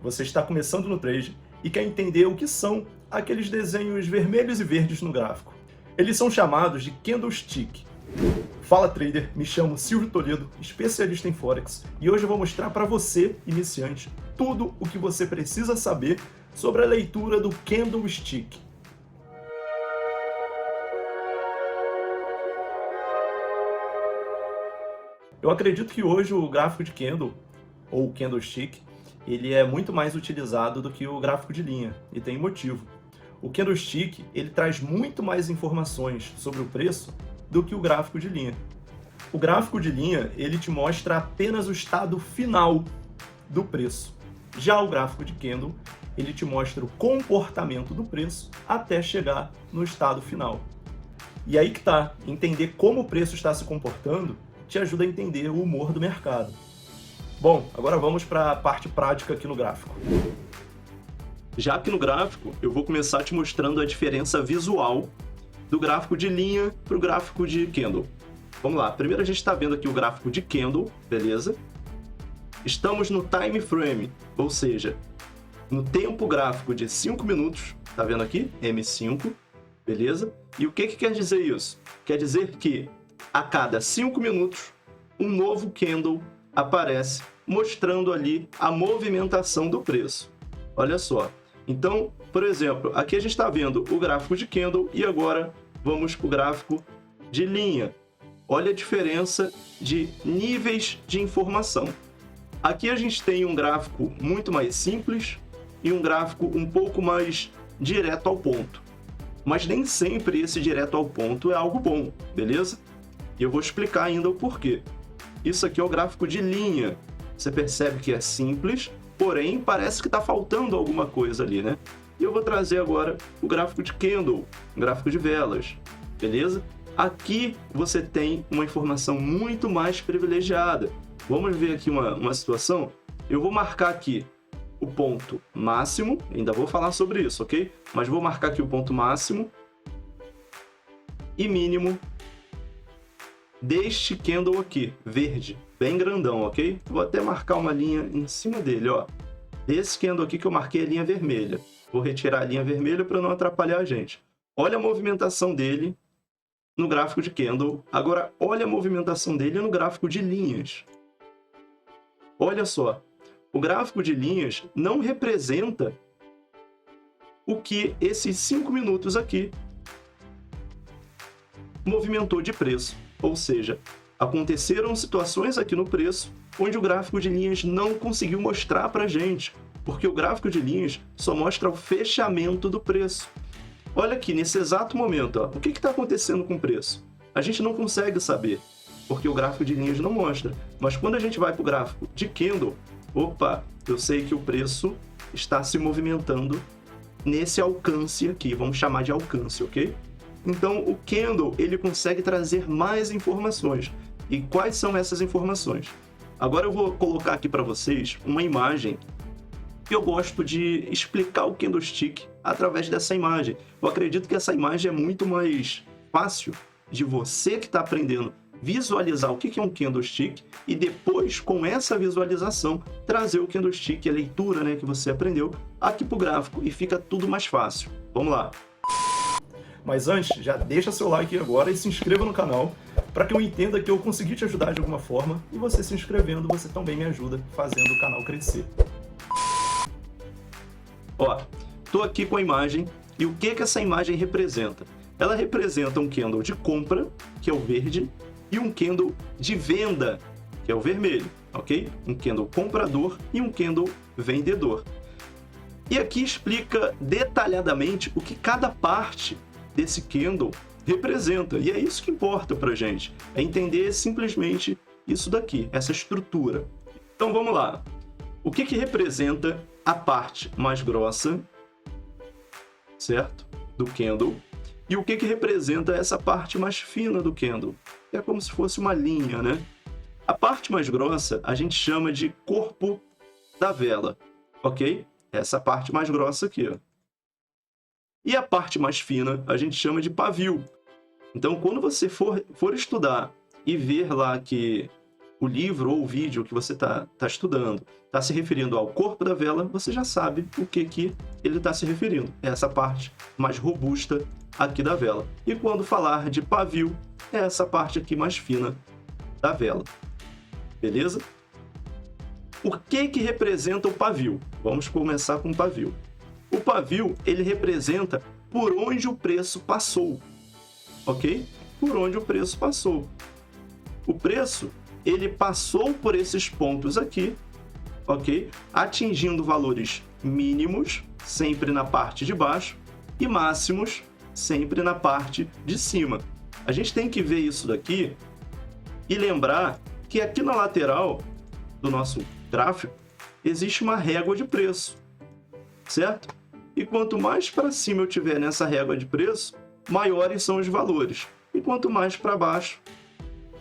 Você está começando no trade e quer entender o que são aqueles desenhos vermelhos e verdes no gráfico. Eles são chamados de candlestick. Fala trader, me chamo Silvio Toledo, especialista em Forex, e hoje eu vou mostrar para você, iniciante, tudo o que você precisa saber sobre a leitura do candlestick. Eu acredito que hoje o gráfico de candle, ou candlestick, ele é muito mais utilizado do que o gráfico de linha, e tem motivo. O candlestick, ele traz muito mais informações sobre o preço do que o gráfico de linha. O gráfico de linha, ele te mostra apenas o estado final do preço. Já o gráfico de candle, ele te mostra o comportamento do preço até chegar no estado final. E aí que tá, entender como o preço está se comportando te ajuda a entender o humor do mercado. Bom, agora vamos para a parte prática aqui no gráfico. Já aqui no gráfico, eu vou começar te mostrando a diferença visual do gráfico de linha para o gráfico de candle. Vamos lá, primeiro a gente está vendo aqui o gráfico de candle, beleza? Estamos no time frame, ou seja, no tempo gráfico de 5 minutos, tá vendo aqui? M5, beleza? E o que quer dizer isso? Quer dizer que a cada 5 minutos, um novo candle aparece, mostrando ali a movimentação do preço. Olha só. Então, por exemplo, aqui a gente está vendo o gráfico de candle e agora vamos para o gráfico de linha. Olha a diferença de níveis de informação. Aqui a gente tem um gráfico muito mais simples e um gráfico um pouco mais direto ao ponto. Mas nem sempre esse direto ao ponto é algo bom, beleza? E eu vou explicar ainda o porquê. Isso aqui é o gráfico de linha. Você percebe que é simples, porém parece que está faltando alguma coisa ali, né? E eu vou trazer agora o gráfico de candle, o gráfico de velas, beleza? Aqui você tem uma informação muito mais privilegiada. Vamos ver aqui uma situação. Eu vou marcar aqui o ponto máximo, ainda vou falar sobre isso, ok? Mas vou marcar aqui o ponto máximo e mínimo deste candle aqui, verde, bem grandão, ok? Vou até marcar uma linha em cima dele, ó. Desse candle aqui que eu marquei a linha vermelha. Vou retirar a linha vermelha para não atrapalhar a gente. Olha a movimentação dele no gráfico de candle. Agora, olha a movimentação dele no gráfico de linhas. Olha só, o gráfico de linhas não representa o que esses 5 minutos aqui movimentou de preço. Ou seja, aconteceram situações aqui no preço onde o gráfico de linhas não conseguiu mostrar para a gente, porque o gráfico de linhas só mostra o fechamento do preço. Olha aqui, nesse exato momento, ó, o que está acontecendo com o preço? A gente não consegue saber, porque o gráfico de linhas não mostra. Mas quando a gente vai para o gráfico de candle, opa, eu sei que o preço está se movimentando nesse alcance aqui, vamos chamar de alcance, ok? Então, o candle, ele consegue trazer mais informações. E quais são essas informações? Agora eu vou colocar aqui para vocês uma imagem que eu gosto de explicar o candlestick através dessa imagem. Eu acredito que essa imagem é muito mais fácil de você que está aprendendo visualizar o que é um candlestick e depois, com essa visualização, trazer o candlestick, a leitura, né, que você aprendeu, aqui para o gráfico e fica tudo mais fácil. Vamos lá! Mas antes, já deixa seu like agora e se inscreva no canal para que eu entenda que eu consegui te ajudar de alguma forma e você se inscrevendo, você também me ajuda fazendo o canal crescer. Ó, tô aqui com a imagem e o que essa imagem representa? Ela representa um candle de compra, que é o verde, e um candle de venda, que é o vermelho, ok? Um candle comprador e um candle vendedor. E aqui explica detalhadamente o que cada parte desse candle representa. E é isso que importa pra gente, é entender simplesmente isso daqui, essa estrutura. Então vamos lá. O que representa a parte mais grossa, certo? Do candle. E o que representa essa parte mais fina do candle? É como se fosse uma linha, né? A parte mais grossa a gente chama de corpo da vela, ok? Essa parte mais grossa aqui, ó. E a parte mais fina a gente chama de pavio. Então, quando você for estudar e ver lá que o livro ou o vídeo que você está estudando está se referindo ao corpo da vela, você já sabe o que ele está se referindo. É essa parte mais robusta aqui da vela. E quando falar de pavio, é essa parte aqui mais fina da vela. Beleza? O que representa o pavio? Vamos começar com o pavio. O pavio, ele representa por onde o preço passou. Ok? Por onde o preço passou. O preço, ele passou por esses pontos aqui, ok? Atingindo valores mínimos, sempre na parte de baixo, e máximos, sempre na parte de cima. A gente tem que ver isso daqui e lembrar que aqui na lateral do nosso gráfico existe uma régua de preço, certo? E quanto mais para cima eu tiver nessa régua de preço, maiores são os valores. E quanto mais para baixo,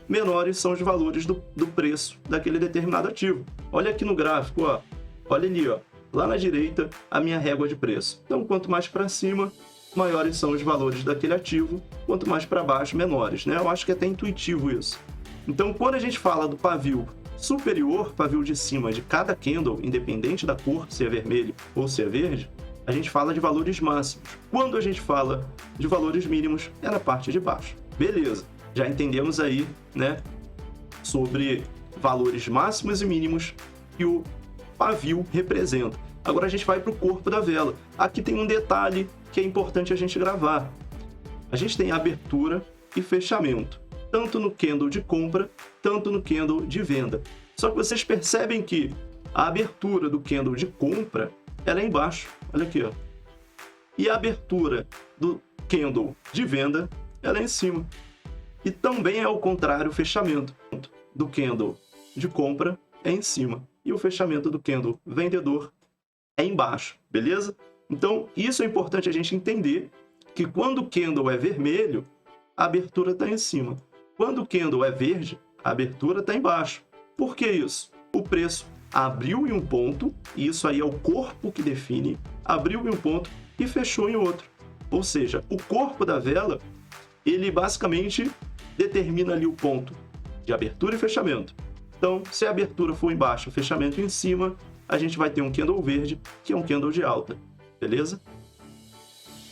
menores são os valores do preço daquele determinado ativo. Olha aqui no gráfico, ó. Olha ali, ó. Lá na direita, a minha régua de preço. Então, quanto mais para cima, maiores são os valores daquele ativo. Quanto mais para baixo, menores, né? Eu acho que é até intuitivo isso. Então, quando a gente fala do pavio superior, pavio de cima de cada candle, independente da cor, se é vermelho ou se é verde, a gente fala de valores máximos. Quando a gente fala de valores mínimos, é na parte de baixo. Beleza, já entendemos aí, né, sobre valores máximos e mínimos que o pavio representa. Agora a gente vai para o corpo da vela. Aqui tem um detalhe que é importante a gente gravar. A gente tem abertura e fechamento, tanto no candle de compra, tanto no candle de venda. Só que vocês percebem que a abertura do candle de compra, ela é embaixo, olha aqui, ó. E a abertura do candle de venda, ela é em cima. E também é ao contrário o fechamento do candle de compra é em cima. E o fechamento do candle vendedor é embaixo, beleza? Então, isso é importante a gente entender, que quando o candle é vermelho, a abertura está em cima. Quando o candle é verde, a abertura está embaixo. Por que isso? O preço abriu em um ponto, e isso aí é o corpo que define, abriu em um ponto e fechou em outro. Ou seja, o corpo da vela, ele basicamente determina ali o ponto de abertura e fechamento. Então, se a abertura for embaixo, o fechamento em cima, a gente vai ter um candle verde, que é um candle de alta, beleza?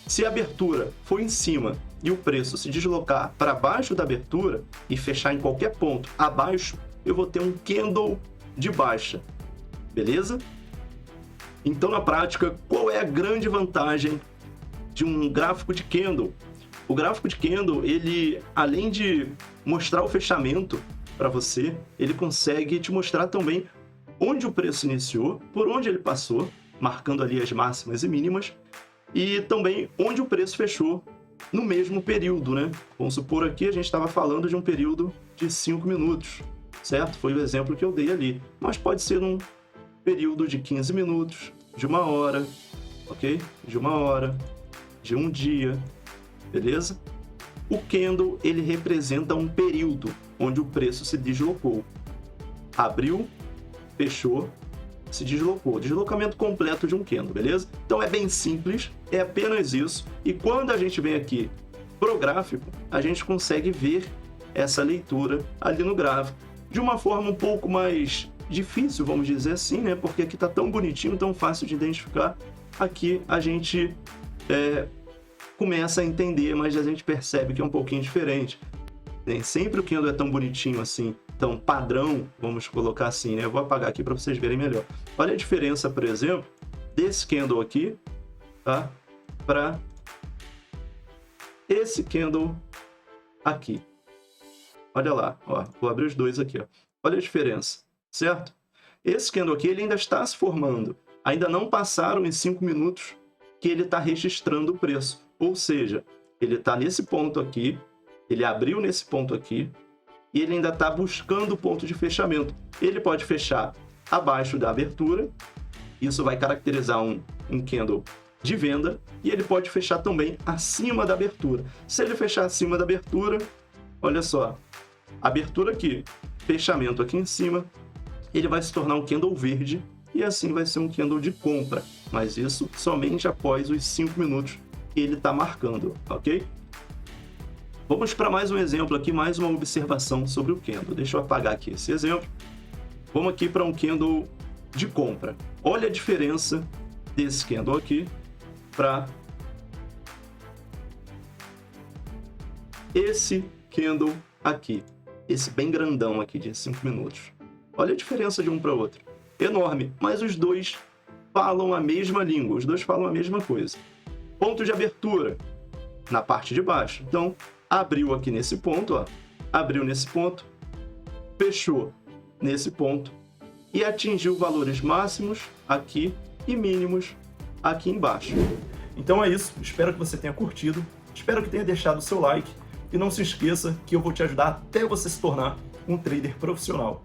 Se a abertura for em cima e o preço se deslocar para baixo da abertura e fechar em qualquer ponto abaixo, eu vou ter um candle de baixa, beleza? Então, na prática, qual é a grande vantagem de um gráfico de candle? O gráfico de candle, ele, além de mostrar o fechamento para você, ele consegue te mostrar também onde o preço iniciou, por onde ele passou, marcando ali as máximas e mínimas, e também onde o preço fechou no mesmo período, né? Vamos supor aqui, a gente estava falando de um período de 5 minutos, certo? Foi o exemplo que eu dei ali. Mas pode ser num período de 15 minutos, de 1 hora, ok? De 1 hora, de 1 dia, beleza? O candle, ele representa um período onde o preço se deslocou. Abriu, fechou, se deslocou. Deslocamento completo de um candle, beleza? Então é bem simples, é apenas isso. E quando a gente vem aqui pro gráfico, a gente consegue ver essa leitura ali no gráfico de uma forma um pouco mais difícil, vamos dizer assim, né? Porque aqui tá tão bonitinho, tão fácil de identificar. Aqui a gente começa a entender, mas a gente percebe que é um pouquinho diferente. Nem sempre o candle é tão bonitinho assim, tão padrão, vamos colocar assim, né? Eu vou apagar aqui para vocês verem melhor. Olha a diferença, por exemplo, desse candle aqui, tá? Para esse candle aqui. Olha lá, ó, vou abrir os dois aqui, ó. Olha a diferença, certo? Esse candle aqui, ele ainda está se formando. Ainda não passaram em 5 minutos que ele está registrando o preço. Ou seja, ele está nesse ponto aqui, ele abriu nesse ponto aqui, e ele ainda está buscando o ponto de fechamento. Ele pode fechar abaixo da abertura, isso vai caracterizar um candle de venda, e ele pode fechar também acima da abertura. Se ele fechar acima da abertura, olha só, abertura aqui, fechamento aqui em cima, ele vai se tornar um candle verde, e assim vai ser um candle de compra, mas isso somente após os 5 minutos que ele está marcando, ok? Vamos para mais um exemplo aqui, mais uma observação sobre o candle. Deixa eu apagar aqui esse exemplo. Vamos aqui para um candle de compra. Olha a diferença desse candle aqui para esse candle aqui. Esse bem grandão aqui de 5 minutos. Olha a diferença de um para o outro. Enorme, mas os dois falam a mesma língua, os dois falam a mesma coisa. Ponto de abertura na parte de baixo. Então, abriu aqui nesse ponto, ó. Abriu nesse ponto, fechou nesse ponto e atingiu valores máximos aqui e mínimos aqui embaixo. Então é isso, espero que você tenha curtido, espero que tenha deixado o seu like e não se esqueça que eu vou te ajudar até você se tornar um trader profissional.